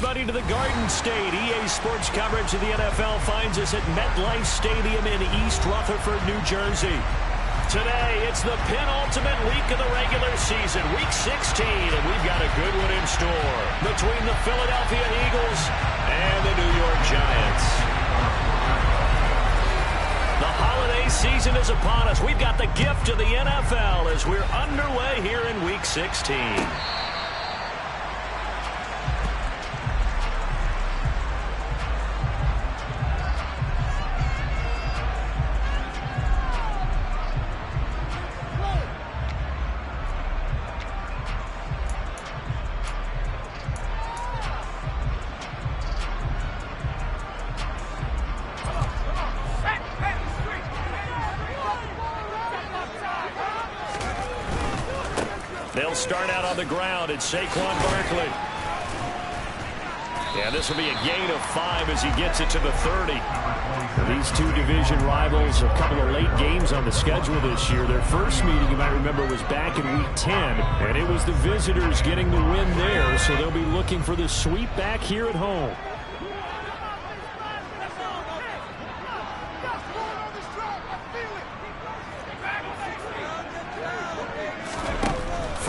everybody to the Garden State. EA Sports coverage of the NFL finds us at MetLife Stadium in East Rutherford, New Jersey. Today, it's the penultimate week of the regular season, Week 16, and we've got a good one in store between the Philadelphia Eagles and the New York Giants. The holiday season is upon us. We've got the gift of the NFL as we're underway here in Week 16. They'll start out on the ground at Saquon Barkley. Yeah, this will be a gain of 5 as he gets it to the 30. These two division rivals, a couple of late games on the schedule this year. Their first meeting, you might remember, was back in Week 10, and it was the visitors getting the win there, so they'll be looking for the sweep back here at home.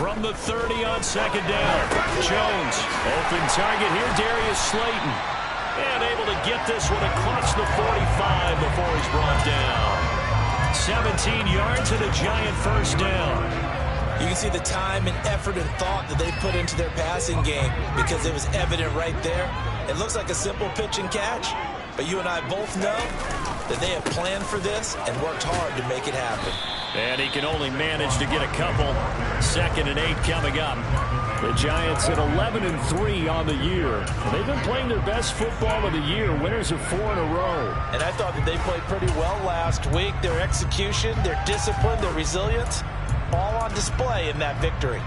From the 30 on second down. Jones, open target here, Darius Slayton. And able to get this one across the 45 before he's brought down. 17 yards and a Giant first down. You can see the time and effort and thought that they put into their passing game because it was evident right there. It looks like a simple pitch and catch, but you and I both know that they have planned for this and worked hard to make it happen. And he can only manage to get a couple. 2nd and 8 coming up. The Giants at 11-3 on the year. They've been playing their best football of the year. Winners of 4 in a row. And I thought that they played pretty well last week. Their execution, their discipline, their resilience, all on display in that victory.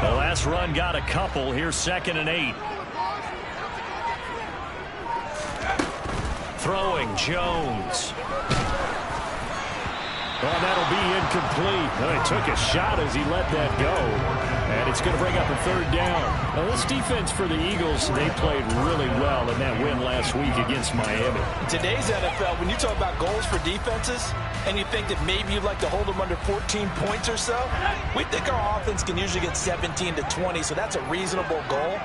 The last run got a couple. Here's 2nd and 8. Throwing, Jones. Well, that'll be incomplete. Well, he took a shot as he let that go. And it's going to bring up a 3rd down. Now, this defense for the Eagles, they played really well in that win last week against Miami. In today's NFL, when you talk about goals for defenses, and you think that maybe you'd like to hold them under 14 points or so, we think our offense can usually get 17 to 20, so that's a reasonable goal.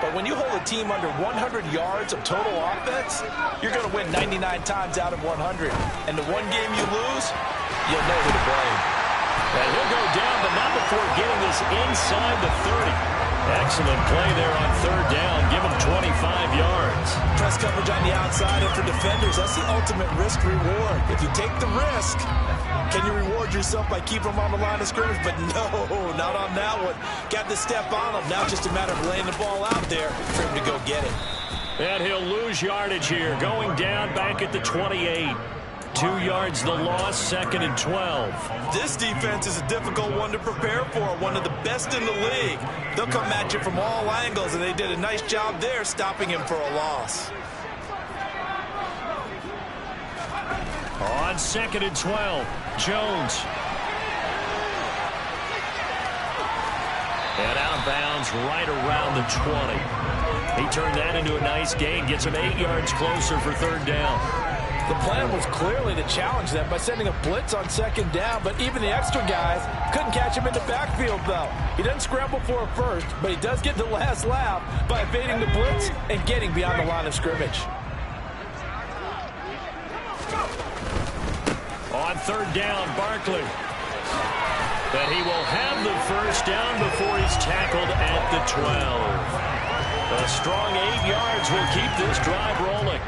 But when you hold a team under 100 yards of total offense, you're going to win 99 times out of 100. And the one game you lose, you'll know who to blame. And he'll go down, but not before getting this inside the 30. Excellent play there on 3rd down. Give him 25 yards. Press coverage on the outside, and for defenders, that's the ultimate risk-reward. If you take the risk, can you reward yourself by keeping them on the line of scrimmage? But no, not on that one. Got to step on them. Now it's just a matter of laying the ball out there for him to go get it. And he'll lose yardage here. Going down back at the 28. 2 yards the loss, 2nd and 12. This defense is a difficult one to prepare for, one of the best in the league. They'll come at you from all angles, and they did a nice job there stopping him for a loss. On 2nd and 12, Jones. And out of bounds right around the 20. He turned that into a nice gain, gets him 8 yards closer for 3rd down. The plan was clearly to challenge them by sending a blitz on 2nd down, but even the extra guys couldn't catch him in the backfield, though. He doesn't scramble for a first, but he does get the last laugh by evading the blitz and getting beyond the line of scrimmage. On 3rd down, Barkley. But he will have the first down before he's tackled at the 12. A strong 8 yards will keep this drive rolling.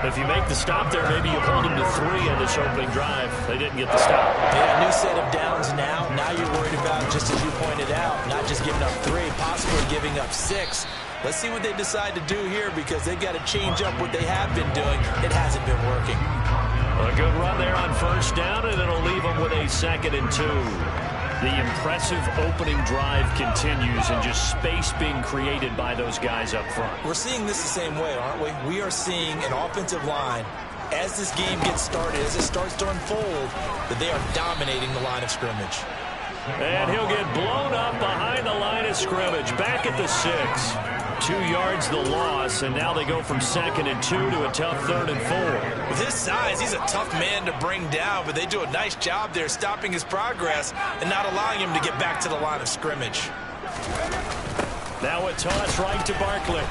If you make the stop there, maybe you hold them to 3 on this opening drive. They didn't get the stop. Yeah, new set of downs now. Now you're worried about, just as you pointed out, not just giving up 3, possibly giving up 6. Let's see what they decide to do here because they've got to change up what they have been doing. It hasn't been working. A good run there on 1st down, and it'll leave them with a 2nd and 2. The impressive opening drive continues and just space being created by those guys up front. We're seeing this the same way, aren't we? We are seeing an offensive line, as this game gets started, as it starts to unfold, that they are dominating the line of scrimmage. And he'll get blown up behind the line of scrimmage, back at the 6. 2 yards the loss, and now they go from 2nd and 2 to a tough 3rd and 4. With his size, he's a tough man to bring down, but they do a nice job there stopping his progress and not allowing him to get back to the line of scrimmage. Now a toss right to Barkley.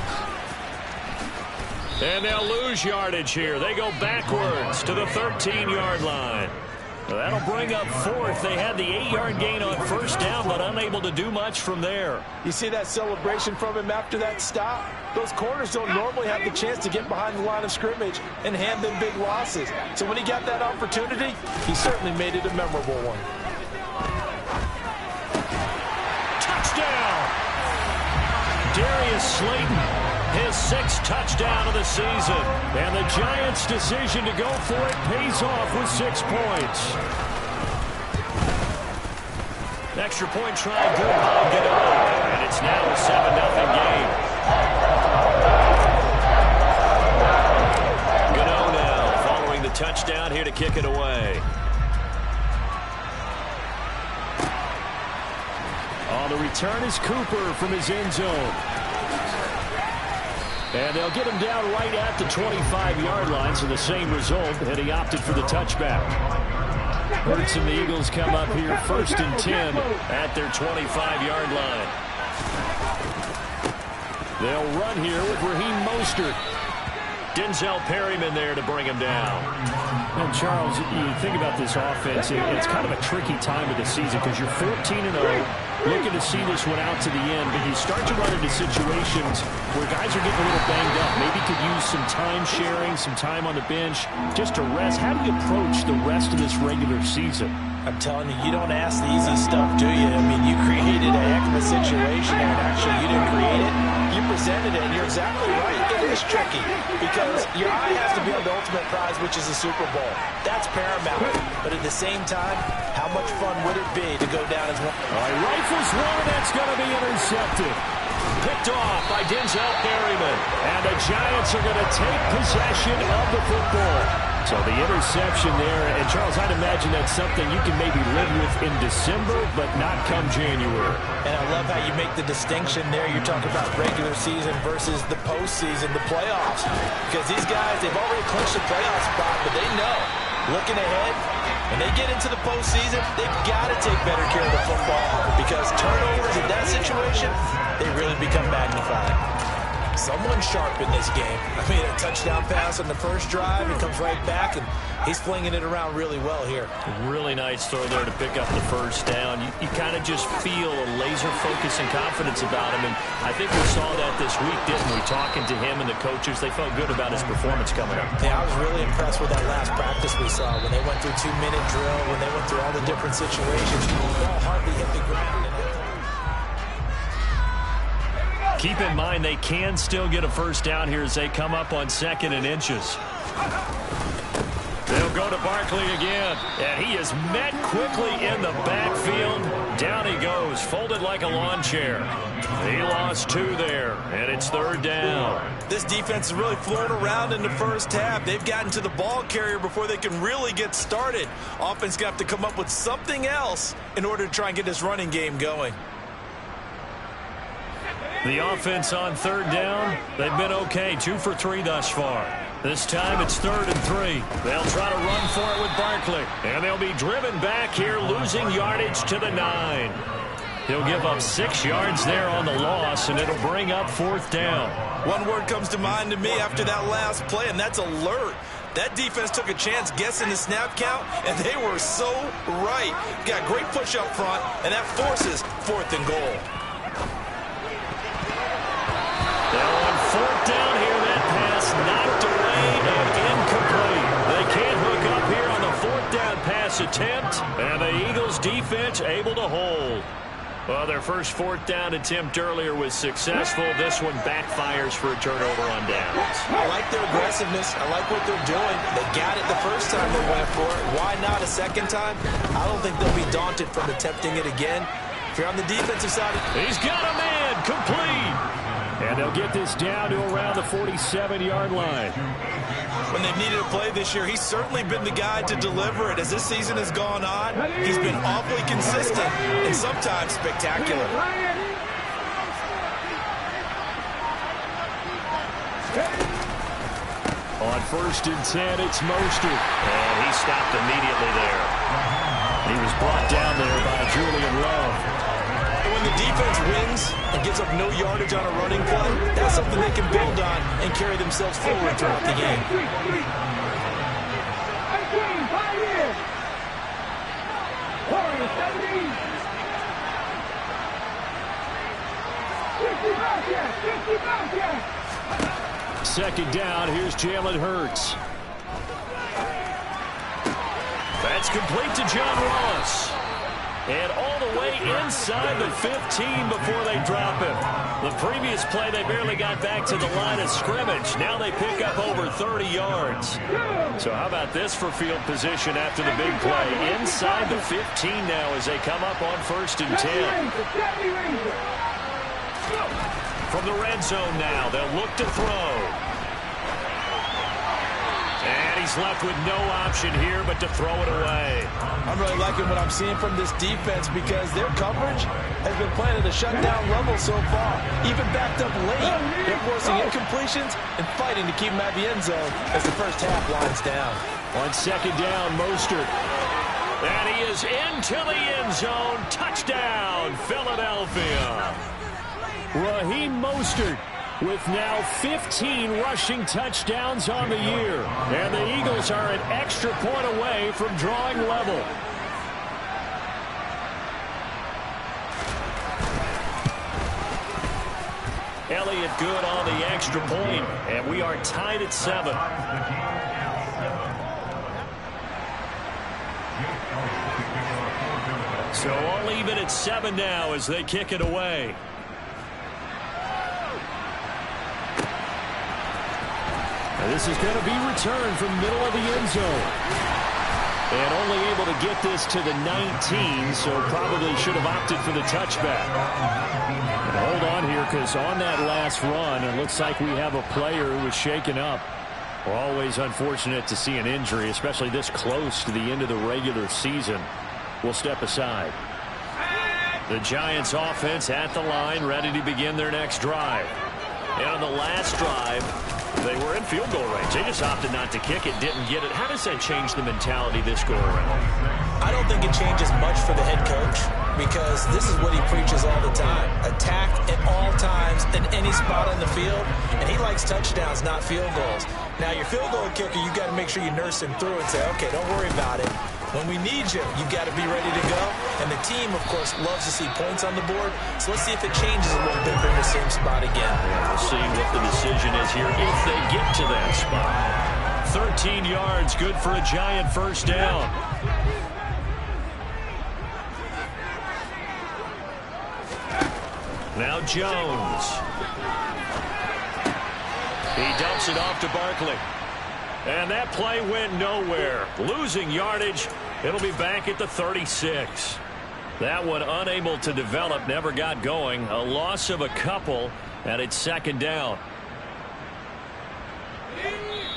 And they'll lose yardage here. They go backwards to the 13-yard line. That'll bring up 4th. They had the 8-yard gain on 1st down, but unable to do much from there. You see that celebration from him after that stop? Those corners don't normally have the chance to get behind the line of scrimmage and hand them big losses. So when he got that opportunity, he certainly made it a memorable one. Touchdown! Darius Slayton. His 6th touchdown of the season. And the Giants' decision to go for it pays off with 6 points. Extra point try good by Gano. And it's now a 7-0 game. Gano now following the touchdown here to kick it away. On the return is Cooper from his end zone. And they'll get him down right at the 25-yard line, so the same result, and he opted for the touchback. Hurts and the Eagles come up here 1st and 10 at their 25-yard line. They'll run here with Raheem Mostert. Denzel Perryman there to bring him down. And Charles, you think about this offense, it's kind of a tricky time of the season because you're 14-0, looking to see this one out to the end, but you start to run into situations where guys are getting a little banged up. Maybe could use some time sharing, some time on the bench, just to rest. How do you approach the rest of this regular season? I'm telling you, you don't ask the easy stuff, do you? I mean, you created a heck of a situation, and actually you didn't create it. You presented it, and you're exactly right. It is tricky because your eye has to be on the ultimate prize, which is the Super Bowl. That's paramount. But at the same time, how much fun would it be to go down as one? All right, rifles one, that's going to be intercepted. Picked off by Denzel Perryman. And the Giants are going to take possession of the football. So the interception there, and Charles, I'd imagine that's something you can maybe live with in December, but not come January. And I love how you make the distinction there. You're talking about regular season versus the postseason, the playoffs. Because these guys, they've already clinched the playoff spot, but they know, looking ahead, when they get into the postseason, they've got to take better care of the football because turnovers in that situation, they really become magnified. Someone sharp in this game. I mean, a touchdown pass on the first drive. He comes right back, and he's flinging it around really well here. Really nice throw there to pick up the first down. You kind of just feel a laser focus and confidence about him, and I think we saw that this week, didn't we? Talking to him and the coaches, they felt good about his performance coming up. Yeah, I was really impressed with that last practice we saw when they went through 2-minute drill, when they went through all the different situations. The ball hardly hit the ground. Keep in mind they can still get a first down here as they come up on 2nd and inches. They'll go to Barkley again, and he is met quickly in the backfield. Down he goes, folded like a lawn chair. He lost 2 there, and it's 3rd down. This defense is really flown around in the first half. They've gotten to the ball carrier before they can really get started. Offense got to come up with something else in order to try and get this running game going. The offense on 3rd down, they've been okay, 2 for 3 thus far. This time it's 3rd and 3. They'll try to run for it with Barkley. And they'll be driven back here, losing yardage to the 9. He'll give up 6 yards there on the loss, and it'll bring up 4th down. One word comes to mind to me after that last play, and that's alert. That defense took a chance guessing the snap count, and they were so right. Got great push up front, and that forces 4th and goal. Now on 4th down here, that pass knocked away and incomplete. They can't hook up here on the 4th down pass attempt, and the Eagles defense able to hold. Well, their first fourth down attempt earlier was successful. This one backfires for a turnover on downs. I like their aggressiveness. I like what they're doing. They got it the first time they went for it. Why not a second time? I don't think they'll be daunted from attempting it again. If you're on the defensive side, he's got a man complete. And they'll get this down to around the 47-yard line. When they've needed a play this year, he's certainly been the guy to deliver it. As this season has gone on, he's been awfully consistent and sometimes spectacular. On 1st and 10, it's Mostert. And he stopped immediately there. He was brought down there by Julian Love. When the defense wins and gives up no yardage on a running play, that's something they can build on and carry themselves forward throughout the game. Second down, here's Jalen Hurts. That's complete to John Ross. And all the way inside the 15 before they drop him. The previous play, they barely got back to the line of scrimmage. Now they pick up over 30 yards. So how about this for field position after the big play? Inside the 15 now as they come up on 1st and 10. From the red zone now, they'll look to throw. And he's left with no option here but to throw it away. I'm really liking what I'm seeing from this defense because their coverage has been playing at a shutdown level so far. Even backed up late, they're forcing incompletions and fighting to keep them at the end zone as the first half winds down. On 2nd down, Mostert. And he is into the end zone. Touchdown, Philadelphia. Raheem Mostert with now 15 rushing touchdowns on the year. And the Eagles are an extra point away from drawing level. Elliott good on the extra point, and we are tied at 7. So all even at 7 now as they kick it away. And this is going to be returned from the middle of the end zone. And only able to get this to the 19, so probably should have opted for the touchback. And hold on here, because on that last run, it looks like we have a player who was shaken up. We're always unfortunate to see an injury, especially this close to the end of the regular season. We'll step aside. The Giants offense at the line, ready to begin their next drive. And on the last drive, they were in field goal range. They just opted not to kick it, didn't get it. How does that change the mentality this go around? I don't think it changes much for the head coach because this is what he preaches all the time. Attack at all times in any spot on the field, and he likes touchdowns, not field goals. Now, your field goal kicker, you got to make sure you nurse him through and say, okay, don't worry about it. When we need you, you got to be ready to go. And the team, of course, loves to see points on the board. So let's see if it changes a little bit from the same spot again. Yeah, we'll see what the decision is here if they get to that spot. 13 yards, good for a Giant first down. Now Jones. He dumps it off to Barkley. And that play went nowhere. Losing yardage. It'll be back at the 36. That one unable to develop, never got going. A loss of a couple, and it's 2nd down.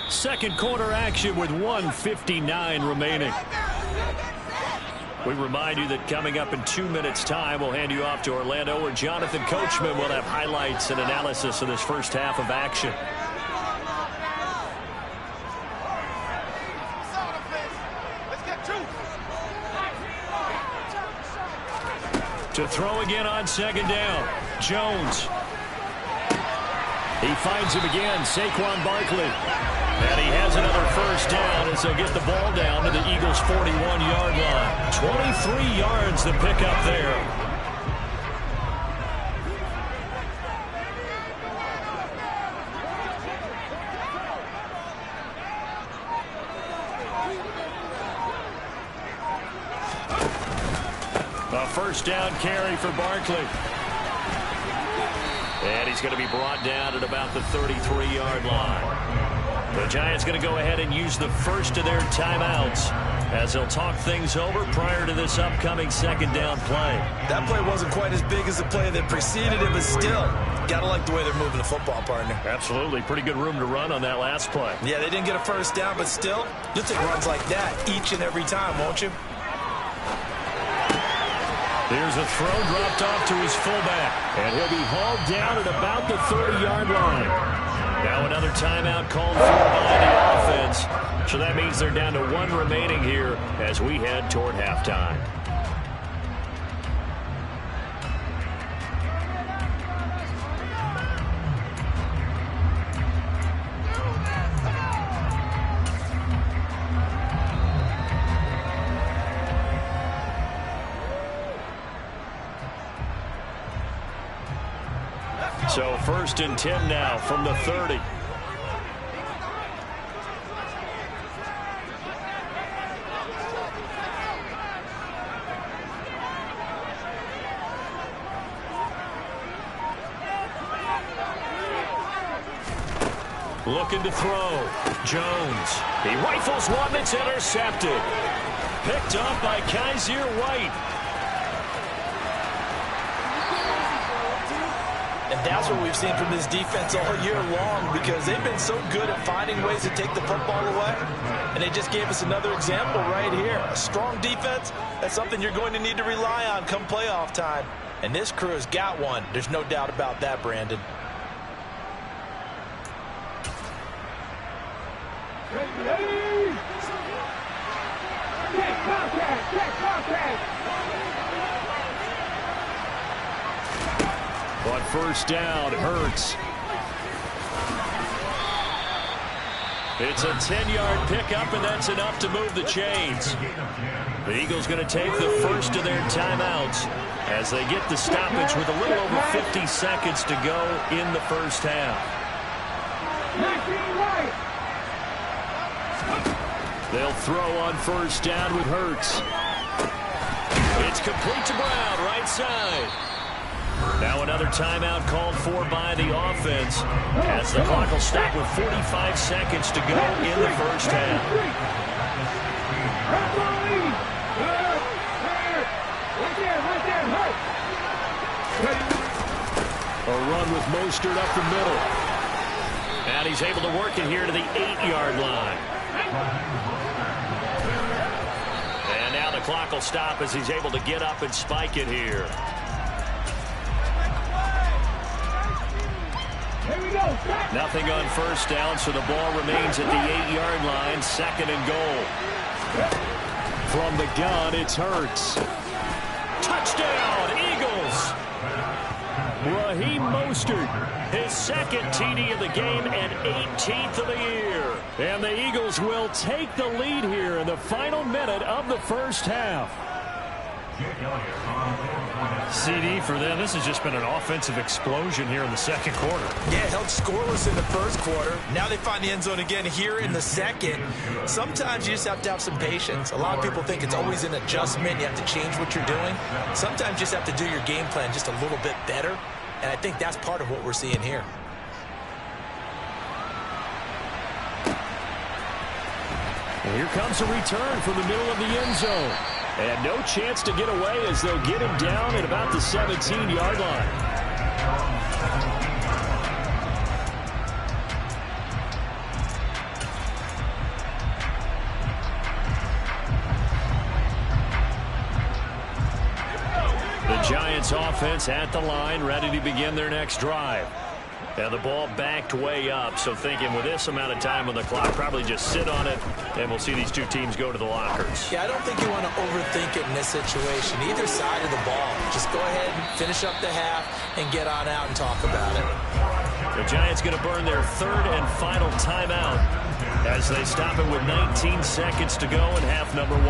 Second quarter action with 1:59 remaining. We remind you that coming up in 2 minutes' time, we'll hand you off to Orlando, where Jonathan Coachman will have highlights and analysis of this first half of action. To throw again on 2nd down. Jones. He finds him again, Saquon Barkley. And he has another first down as they get the ball down to the Eagles' 41-yard line. 23 yards to pick up there. A first down carry for Barkley. And he's going to be brought down at about the 33-yard line. The Giants going to go ahead and use the first of their timeouts as they'll talk things over prior to this upcoming second down play. That play wasn't quite as big as the play that preceded it, but still, got to like the way they're moving the football, partner. Absolutely. Pretty good room to run on that last play. Yeah, they didn't get a first down, but still, you'll take runs like that each and every time, won't you? There's a throw dropped off to his fullback, and he'll be hauled down at about the 30-yard line. Now another timeout called for by the offense. So that means they're down to one remaining here as we head toward halftime. So 1st and 10 now from the 30. Looking to throw. Jones. He rifles one that's intercepted. Picked up by Kaiser White. And that's what we've seen from this defense all year long, because they've been so good at finding ways to take the football away. And they just gave us another example right here. A strong defense, that's something you're going to need to rely on come playoff time. And this crew has got one. There's no doubt about that, Brandon. On first down, Hurts. It's a 10-yard pickup, and that's enough to move the chains. The Eagles going to take the first of their timeouts as they get the stoppage with a little over 50 seconds to go in the first half. They'll throw on first down with Hurts. It's complete to Brown, right side. Now another timeout called for by the offense as the clock will stop with 45 seconds to go in the first half. A run with Mostert up the middle. And he's able to work it here to the 8-yard line. And now the clock will stop as he's able to get up and spike it here. Nothing on first down, so the ball remains at the 8-yard line, 2nd and goal. From the gun, it's Hurts. Touchdown, Eagles! Raheem Mostert, his 2nd TD of the game and 18th of the year. And the Eagles will take the lead here in the final minute of the first half. CD for them. This has just been an offensive explosion here in the second quarter. Yeah, held scoreless in the first quarter. Now they find the end zone again here in the second. Sometimes you just have to have some patience. A lot of people think it's always an adjustment. You have to change what you're doing. Sometimes you just have to do your game plan just a little bit better. And I think that's part of what we're seeing here. And here comes a return from the middle of the end zone. And no chance to get away as they'll get him down at about the 17-yard line. The Giants offense at the line, ready to begin their next drive. Now the ball backed way up, so thinking with this amount of time on the clock, probably just sit on it, and we'll see these two teams go to the lockers. Yeah, I don't think you want to overthink it in this situation. Either side of the ball. Just go ahead and finish up the half and get on out and talk about it. The Giants going to burn their 3rd and final timeout as they stop it with 19 seconds to go in half number 1.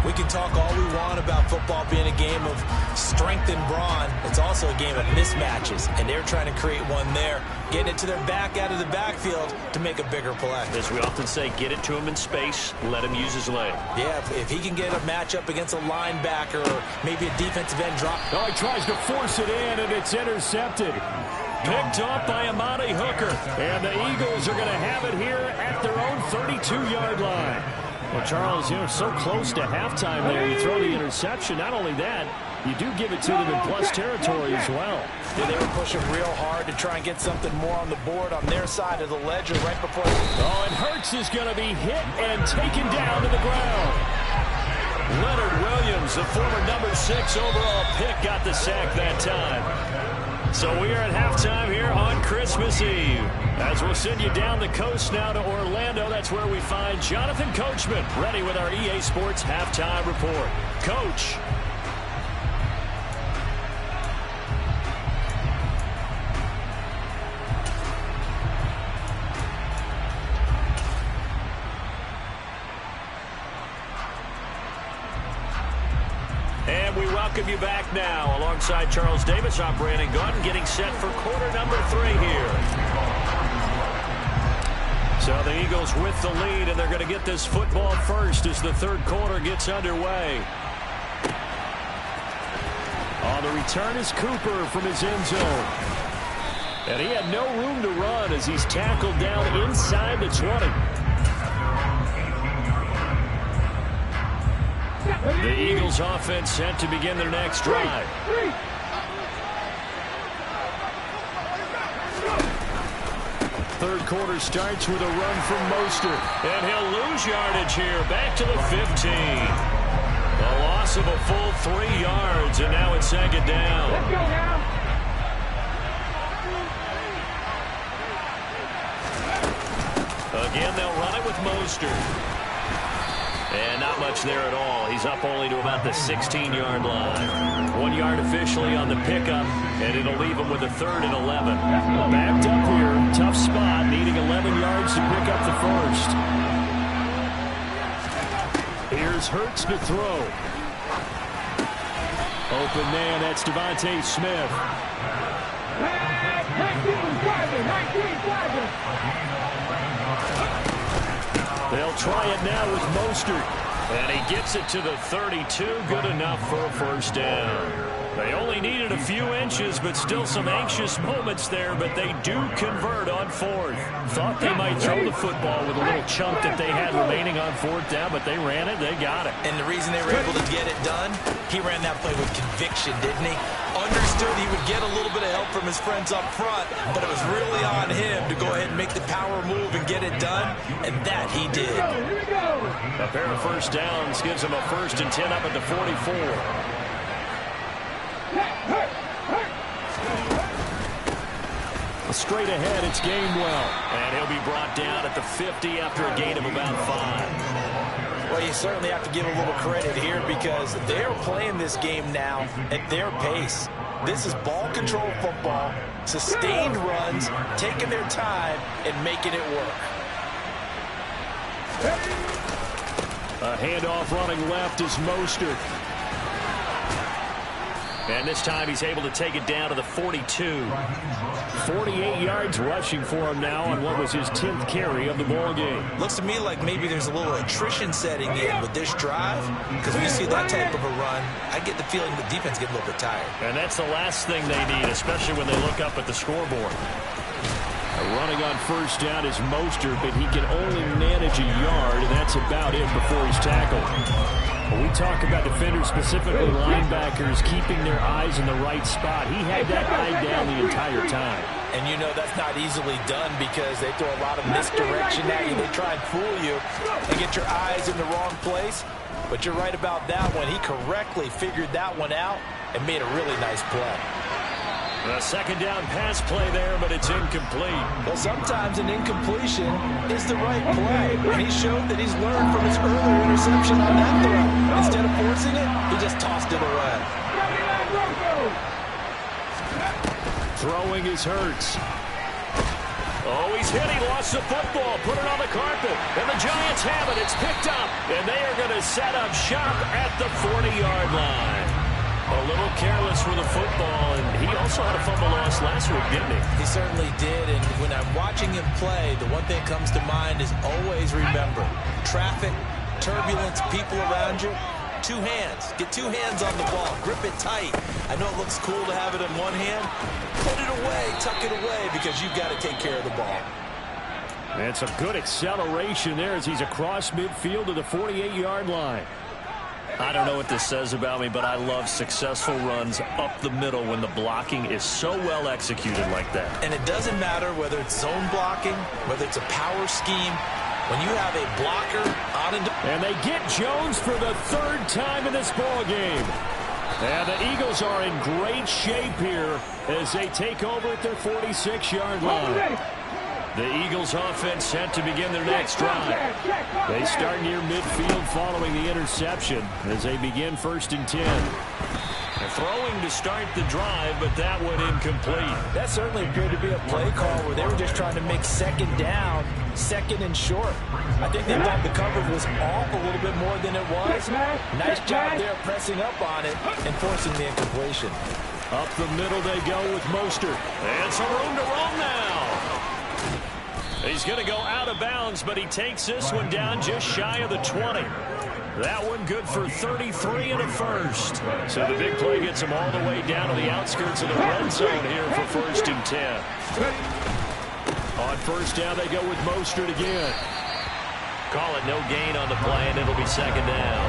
We can talk all we want about football being a game of strength and brawn. It's also a game of mismatches, and they're trying to create one there, getting it to their back out of the backfield to make a bigger play. As we often say, get it to him in space, let him use his leg. Yeah, if he can get a matchup against a linebacker or maybe a defensive end drop. Oh, he tries to force it in, and it's intercepted. Picked off by Amani Hooker. And the Eagles are going to have it here at their own 32-yard line. Well, Charles, so close to halftime there. You throw the interception. Not only that, you do give it to them in plus territory as well. Yeah, they were pushing real hard to try and get something more on the board on their side of the ledger right before. Oh, and Hurts is going to be hit and taken down to the ground. Leonard Williams, the former number 6 overall pick, got the sack that time. So we are at halftime here on Christmas Eve. As we'll send you down the coast now to Orlando, that's where we find Jonathan Coachman ready with our EA Sports Halftime Report. Coach. And we welcome you back now. Alongside Charles Davis, I'm Brandon Gordon, getting set for quarter number 3 here. So the Eagles with the lead, and they're going to get this football first as the third quarter gets underway. On the return is Cooper from his end zone. And he had no room to run as he's tackled down inside the 20. The Eagles offense set to begin their next drive. Third quarter starts with a run from Mostert. And he'll lose yardage here. Back to the 15. A loss of a full 3 yards, and now it's second down. Let's go now. Again, they'll run it with Mostert. And not much there at all. He's up only to about the 16-yard line. 1 yard officially on the pickup, and it'll leave him with a 3rd and 11. Backed up here. Tough spot, needing 11 yards to pick up the first. Here's Hurts to throw. Open man, that's Devontae Smith. 19 They'll try it now with Mostert. And he gets it to the 32. Good enough for a first down. They only needed a few inches, but still some anxious moments there, but they do convert on 4th. Thought they might throw the football with a little chunk that they had remaining on 4th down, but they ran it, they got it. And the reason they were able to get it done, he ran that play with conviction, didn't he? Understood he would get a little bit of help from his friends up front, but it was really on him to go ahead and make the power move and get it done, and that he did. A pair of first downs gives him a 1st and 10 up at the 44. Straight ahead, it's Gainwell. And he'll be brought down at the 50 after a gain of about 5. Well, you certainly have to give a little credit here because they're playing this game now at their pace. This is ball control football, sustained runs, taking their time and making it work. A handoff running left is Mostert. And this time he's able to take it down to the 42. 48 yards rushing for him now on what was his 10th carry of the ball game. Looks to me like maybe there's a little attrition setting in with this drive, because when you see that type of a run, I get the feeling the defense gets a little bit tired. And that's the last thing they need, especially when they look up at the scoreboard. Running on first down is Mostert, but he can only manage a yard, and that's about it before he's tackled. When we talk about defenders, specifically linebackers, keeping their eyes in the right spot, he had that eye down the entire time. And you know that's not easily done because they throw a lot of misdirection at you. They try and fool you and get your eyes in the wrong place. But you're right about that one. He correctly figured that one out and made a really nice play. A second down pass play there, but it's incomplete. Well, sometimes an incompletion is the right play. And he showed that he's learned from his earlier interception on that throw. Instead of forcing it, he just tossed it away. Throwing is Hurts. Oh, he's hit. He lost the football. Put it on the carpet. And the Giants have it. It's picked up. And they are going to set up shop at the 40-yard line. A little careless with the football. And he also had a fumble loss last week, didn't he? He certainly did. And when I'm watching him play, the one thing that comes to mind is always remember, traffic, turbulence, people around you. Two hands. Get two hands on the ball. Grip it tight. I know it looks cool to have it in one hand. Put it away. Tuck it away because you've got to take care of the ball. And it's a good acceleration there as he's across midfield to the 48-yard line. I don't know what this says about me, but I love successful runs up the middle when the blocking is so well executed like that. And it doesn't matter whether it's zone blocking, whether it's a power scheme. When you have a blocker on and they get Jones for the third time in this ball game. And the Eagles are in great shape here as they take over at their 46-yard line. The Eagles offense set to begin their next drive. They start near midfield following the interception as they begin 1st and 10. They're throwing to start the drive, but that one incomplete. That certainly appeared to be a play call where they were just trying to make second down, second and short. I think they thought the coverage was off a little bit more than it was. Nice job there pressing up on it and forcing the incompletion. Up the middle they go with Mostert. And some room to roam now. He's going to go out of bounds, but he takes this one down just shy of the 20. That one good for 33 and a first. So the big play gets him all the way down to the outskirts of the red zone here for 1st and 10. On 1st down, they go with Mostert again. Call it no gain on the play, and it'll be 2nd down.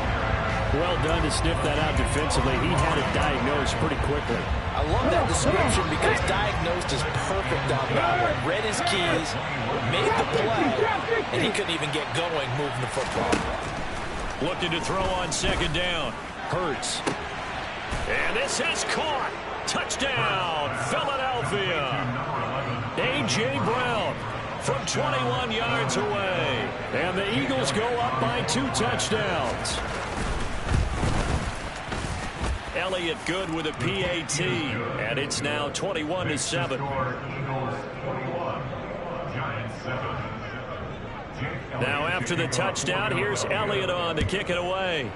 Well done to sniff that out defensively. He had it diagnosed pretty quickly. I love that description because diagnosed is perfect on that one. Read his keys, made the play, and he couldn't even get going moving the football. Looking to throw on 2nd down. Hurts. And this is caught. Touchdown, Philadelphia. A.J. Brown from 21 yards away. And the Eagles go up by 2 touchdowns. Elliott good with a PAT. And it's now 21-7. Now after the touchdown, here's Elliott on to kick it away.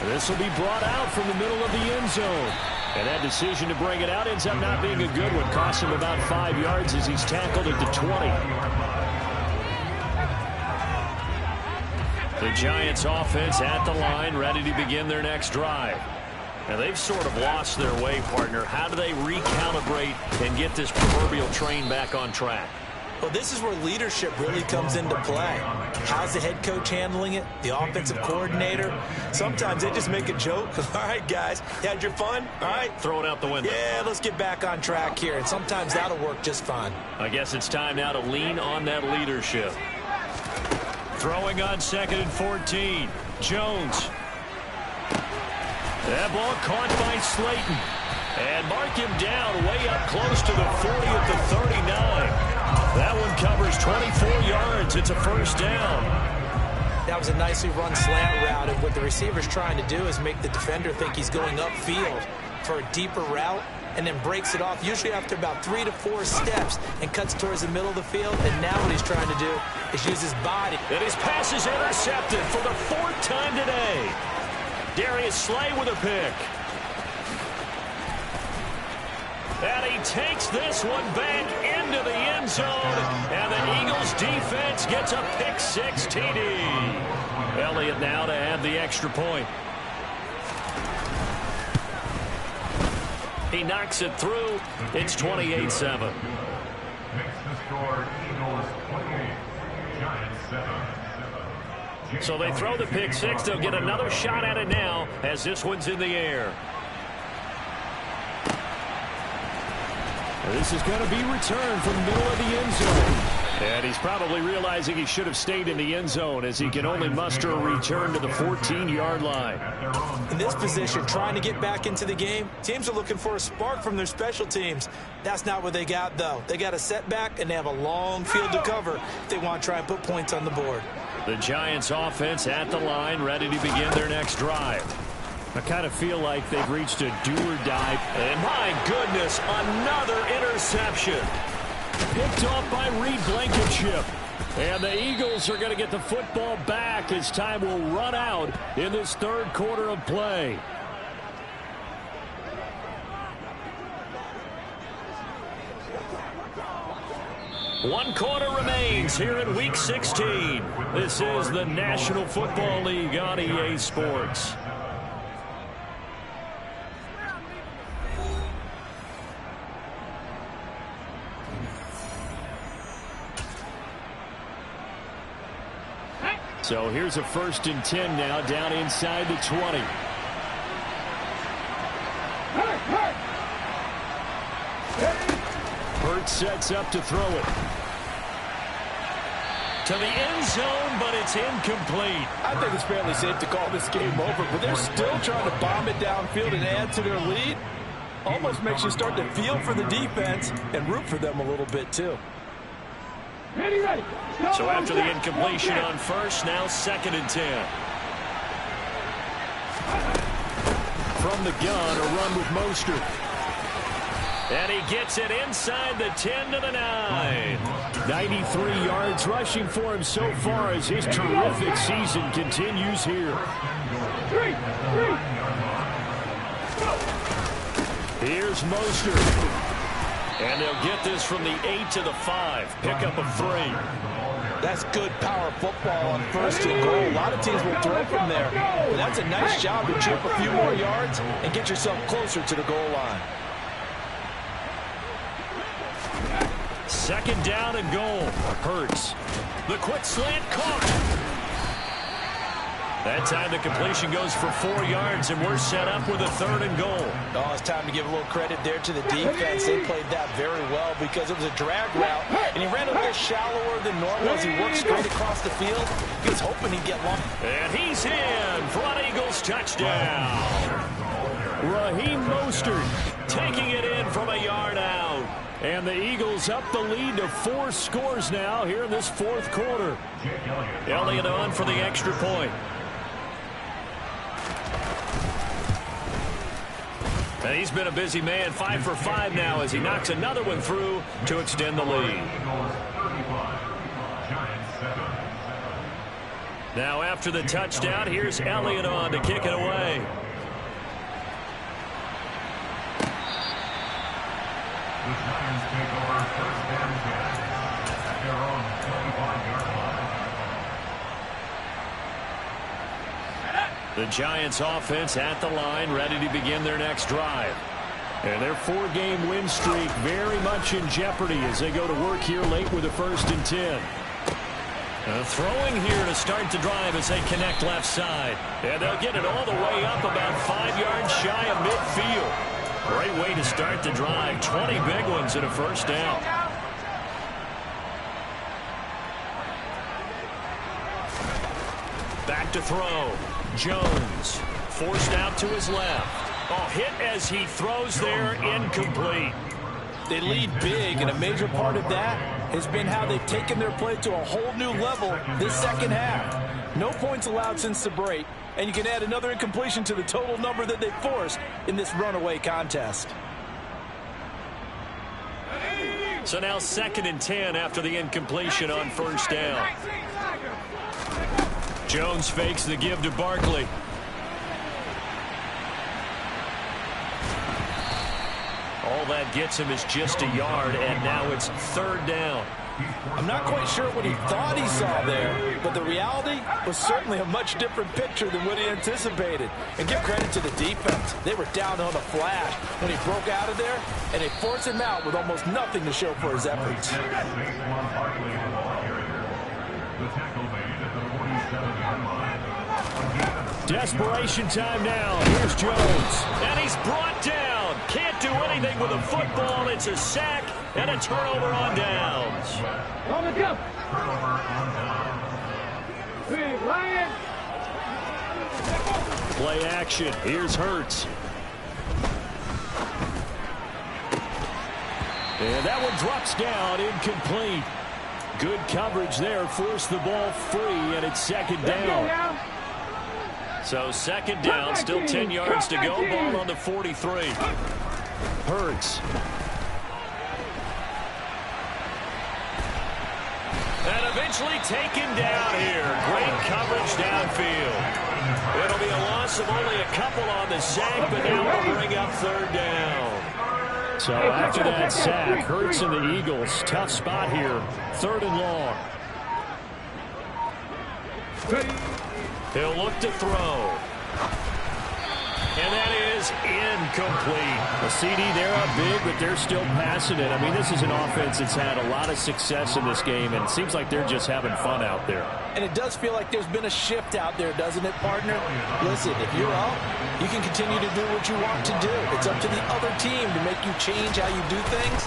This will be brought out from the middle of the end zone. And that decision to bring it out ends up not being a good one. Costs him about 5 yards as he's tackled at the 20. The Giants offense at the line, ready to begin their next drive. Now, they've sort of lost their way, partner. How do they recalibrate and get this proverbial train back on track? Well, this is where leadership really comes into play. How's the head coach handling it? The offensive coordinator? Sometimes they just make a joke. All right, guys, you had your fun? All right. Throw it out the window. Yeah, let's get back on track here. And sometimes that'll work just fine. I guess it's time now to lean on that leadership. Throwing on 2nd and 14. Jones. That ball caught by Slayton. And mark him down way up close to the 40 at the 39. That one covers 24 yards. It's a 1st down. That was a nicely run slant route. And what the receiver's trying to do is make the defender think he's going upfield for a deeper route and then breaks it off, usually after about 3 to 4 steps, and cuts towards the middle of the field. And now what he's trying to do is use his body. And his pass is intercepted for the 4th time today. Darius Slay with a pick. And he takes this one back into the end zone. And the Eagles defense gets a pick-6 TD. Elliott now to add the extra point. He knocks it through. It's 28-7. Makes the score Eagles 28, Giants 7. So they throw the pick-6. They'll get another shot at it now as this one's in the air. This is going to be returned from the middle of the end zone. And he's probably realizing he should have stayed in the end zone as he can only muster a return to the 14-yard line. In this position, trying to get back into the game, teams are looking for a spark from their special teams. That's not what they got, though. They got a setback, and they have a long field to cover if they want to try and put points on the board. The Giants offense at the line, ready to begin their next drive. I kind of feel like they've reached a do-or-die. And my goodness, another interception. Picked off by Reed Blankenship. And the Eagles are going to get the football back as time will run out in this third quarter of play. One quarter remains here in Week 16. This is the National Football League on EA Sports. So here's a 1st and 10 now, down inside the 20. Hurts sets up to throw it. To the end zone, but it's incomplete. I think it's fairly safe to call this game over, but they're still trying to bomb it downfield and add to their lead. Almost makes you start to feel for the defense and root for them a little bit, too. Ready. So after the incompletion on 1st, now 2nd and 10. From the gun, a run with Mostert. And he gets it inside the 10 to the 9. 93 yards rushing for him so far as his terrific season continues here. Here's Mostert. And they'll get this from the 8 to the 5. Pickup of 3. That's good power football on 1st and goal. A lot of teams will throw from there. But that's a nice job to chip a few more yards and get yourself closer to the goal line. 2nd down and goal. Hurts. The quick slant caught. That time the completion goes for 4 yards, and we're set up with a 3rd and goal. Oh, it's time to give a little credit there to the defense. They played that very well because it was a drag route, and he ran a little shallower than normal as he worked straight across the field. He was hoping he'd get long. And he's in for an Eagles touchdown. Raheem Mostert taking it in from a yard out. And the Eagles up the lead to 4 scores now here in this 4th quarter. Elliott on for the extra point. And he's been a busy man, 5 for 5 now as he knocks another one through to extend the lead. Now after the touchdown, here's Elliott on to kick it away. The Giants take over 1st and 10 at their own 25-yard line. The Giants offense at the line, ready to begin their next drive. And their 4-game win streak very much in jeopardy as they go to work here late with a 1st and 10. Throwing here to start the drive as they connect left side. And they'll get it all the way up about 5 yards shy of midfield. Great way to start the drive. 20 big ones and a 1st down. Back to throw. Jones forced out to his left. Oh, hit as he throws there, incomplete. They lead big, and a major part of that has been how they've taken their play to a whole new level this 2nd half. No points allowed since the break, and you can add another incompletion to the total number that they forced in this runaway contest. So now 2nd and 10 after the incompletion on 1st down. Jones fakes the give to Barkley. All that gets him is just a yard, and now it's 3rd down. I'm not quite sure what he thought he saw there, but the reality was certainly a much different picture than what he anticipated. And give credit to the defense. They were down on a flash when he broke out of there, and they forced him out with almost nothing to show for his efforts. Desperation time now. Here's Jones. And he's brought down. Can't do anything with a football. It's a sack and a turnover on downs. On the jump. Play action. Here's Hurts. And that one drops down, incomplete. Good coverage there. Forced the ball free, and it's 2nd down. So second down, still 10 yards to go. Ball on the 43. Hurts. And eventually taken down here. Great coverage downfield. It'll be a loss of only a couple on the sack, but now we'll bring up third down. So after that sack, Hurts and the Eagles, tough spot here. Third and long. He'll look to throw. And that is incomplete. A CD, they're up big, but they're still passing it. I mean, this is an offense that's had a lot of success in this game, and it seems like they're just having fun out there. And it does feel like there's been a shift out there, doesn't it, partner? Listen, if you're up, you can continue to do what you want to do. It's up to the other team to make you change how you do things.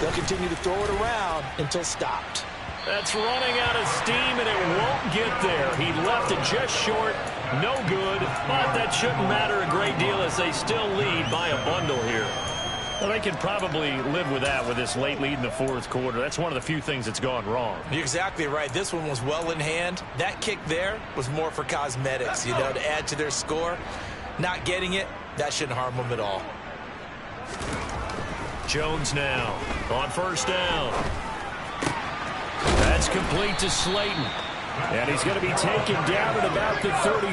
They'll continue to throw it around until stopped. That's running out of steam, and it won't get there. He left it just short. No good, but that shouldn't matter a great deal as they still lead by a bundle here. Well, they can probably live with that with this late lead in the fourth quarter. That's one of the few things that's gone wrong. You're exactly right. This one was well in hand. That kick there was more for cosmetics, you know, to add to their score. Not getting it, that shouldn't harm them at all. Jones now on first down. That's complete to Slayton. And he's going to be taken down at about the 33.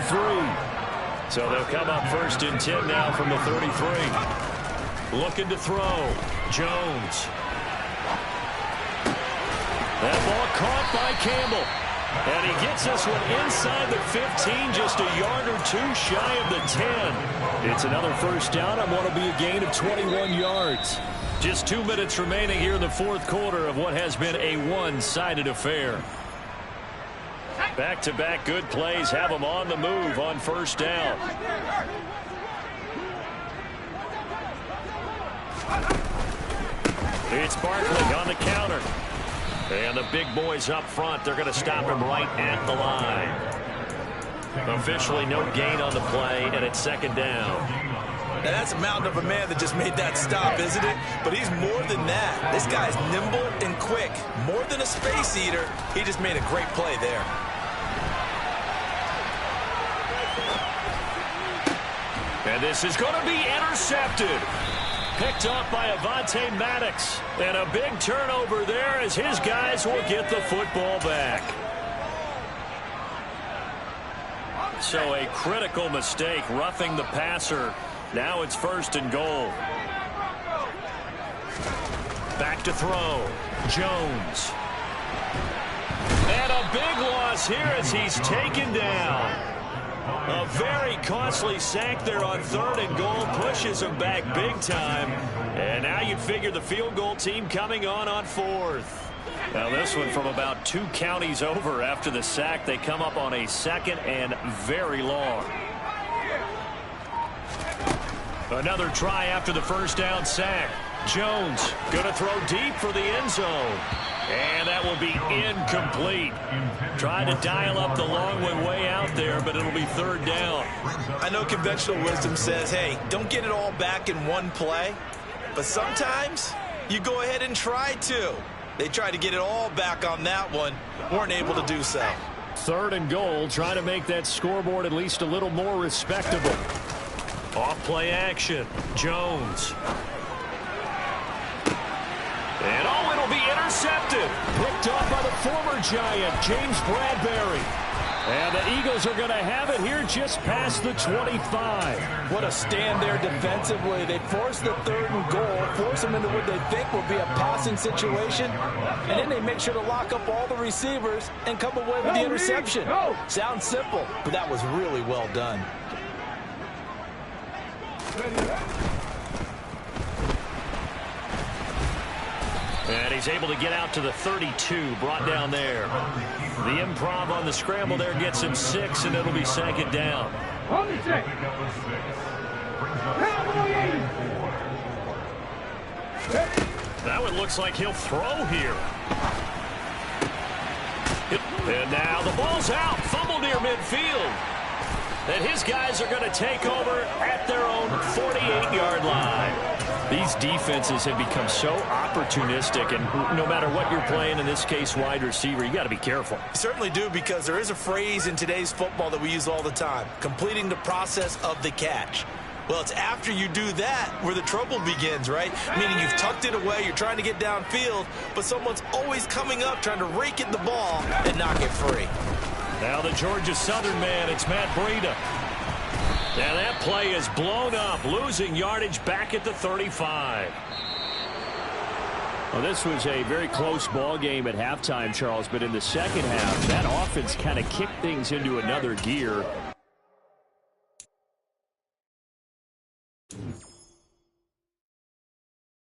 So they'll come up first and 10 now from the 33. Looking to throw. Jones. That ball caught by Campbell. And he gets this one inside the 15, just a yard or two shy of the 10. It's another first down on what will be a gain of 21 yards. Just 2 minutes remaining here in the fourth quarter of what has been a one-sided affair. Back-to-back good plays have them on the move on first down. It's Barkley on the counter. And the big boys up front, they're going to stop him right at the line. Officially no gain on the play, and it's second down. Now that's a mountain of a man that just made that stop, isn't it? But he's more than that. This guy's nimble and quick. More than a space eater, he just made a great play there. And this is going to be intercepted. Picked up by Avonte Maddox. And a big turnover there as his guys will get the football back. So a critical mistake, roughing the passer. Now it's first and goal. Back to throw. Jones. And a big loss here as he's taken down. A very costly sack there on third and goal. Pushes him back big time. And now you figure the field goal team coming on fourth. Now this one from about 2 counties over after the sack. They come up on a second and very long. Another try after the first down sack. Jones going to throw deep for the end zone. And that will be incomplete. Trying to dial up the long way out there, but it'll be third down. I know conventional wisdom says, hey, don't get it all back in one play. But sometimes you go ahead and try to. They tried to get it all back on that one. Weren't able to do so. Third and goal, trying to make that scoreboard at least a little more respectable. Off play action. Jones. And oh, it'll be intercepted. Picked up by the former Giant, James Bradbury. And the Eagles are going to have it here just past the 25. What a stand there defensively. They force the third and goal, force them into what they think will be a passing situation, and then they make sure to lock up all the receivers and come away with the interception. Sounds simple, but that was really well done. And he's able to get out to the 32, brought down there. The improv on the scramble there gets him 6, and it'll be second down. Now it looks like he'll throw here. And now the ball's out, fumble near midfield. And his guys are going to take over at their own 48-yard line. These defenses have become so opportunistic, and no matter what you're playing, in this case wide receiver, you got to be careful. You certainly do, because there is a phrase in today's football that we use all the time: completing the process of the catch. Well, it's after you do that where the trouble begins, right? Meaning you've tucked it away, you're trying to get downfield, but someone's always coming up trying to rake at the ball and knock it free. Now the Georgia Southern man, it's Matt Breida. And that play is blown up, losing yardage back at the 35. Well, this was a very close ball game at halftime, Charles, but in the second half, that offense kind of kicked things into another gear.